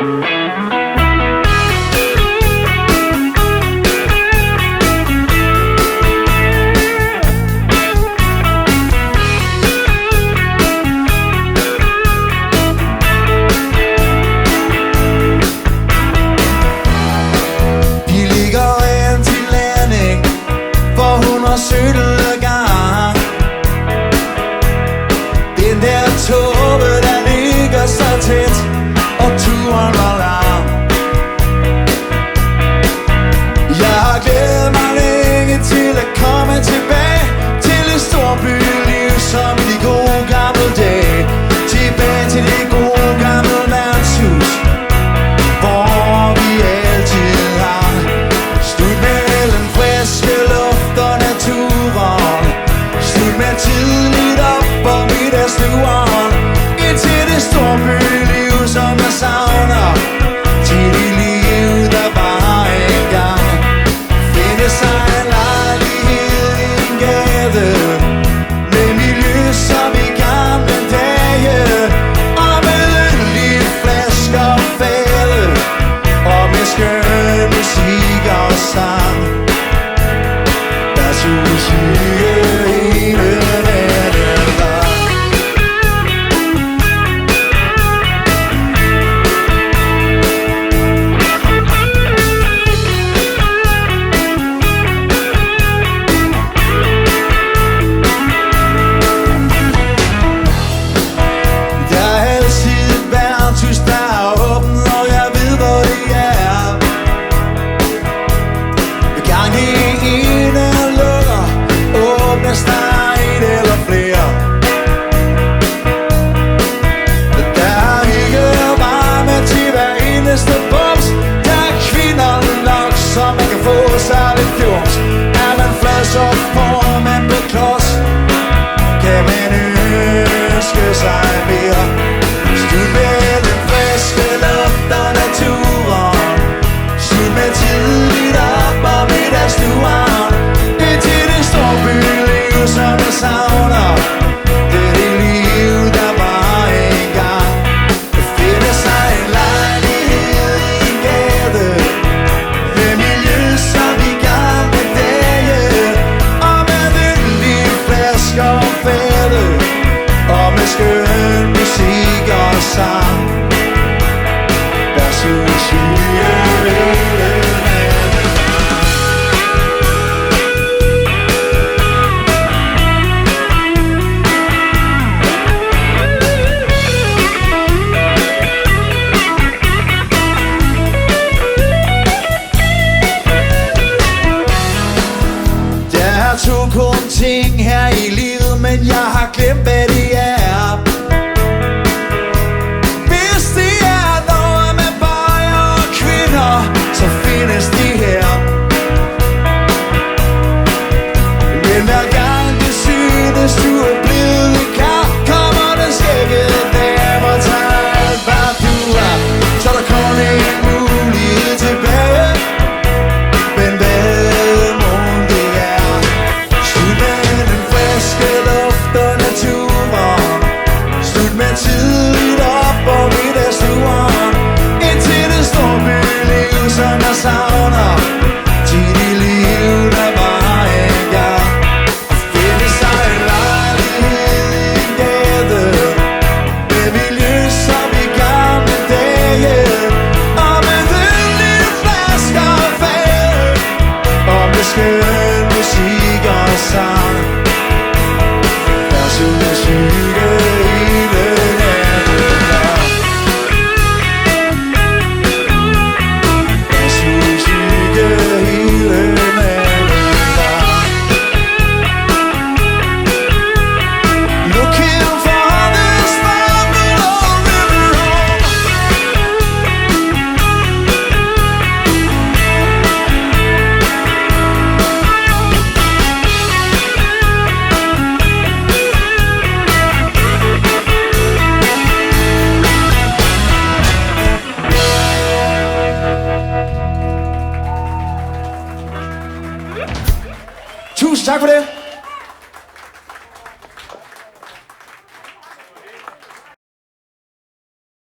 Den der tåbe, der ligger så tæt, og turen var lang. Jeg har glædet mig længe til at komme tilbage til et storbyliv som i de gode gamle dage. Tilbage til det gode gamle landshus, hvor vi altid har slut mellem friske luft og naturen. Slut med tidligt op og middagsturen, indtil det storbyliv, som jeg savner. Til det liv, der var engang. Finde sig en lejlighed i en gade med miljø som i gamle dage, og med en lille flaske og fade, og med skøn musik og sang. Der suger hele natten lang. Så får man på klods, kan man ønske sig mere. Slut med den friske luft og naturen, slut med tidligt op og middagsturen, indtil det storbyliv, som jeg savner. Det er det liv, der var engang. At finde sig en lejlighed i en gade med miljø som i gamle dage, og fælde, og med skøn musik og sang. Der suger hele natten. Der er to kun ting her i livet, men jeg har glemt, hvad det er. Hvis det er noget med bøjer og kvinder, så findes de her. Men hver gang det synes, du er blevet vikar, kommer den skægge dame og tager alt, hvad du er. Så der kun en mulighed tilbage, men hvad må det er? Slut med den friske luft og naturen, slut med tidligt op og middagsturen, indtil det storbyliv, som jeg savner. Til det liv, der var engang. At finde sig en lejlighed i en gade med miljø som i gamle dage, og med den lille flaske og fade, og med skøn musik og sang. Der suger hele natten lang. Der suger hele natten lang. Looking for this Babylon river home. Tusind tak for det.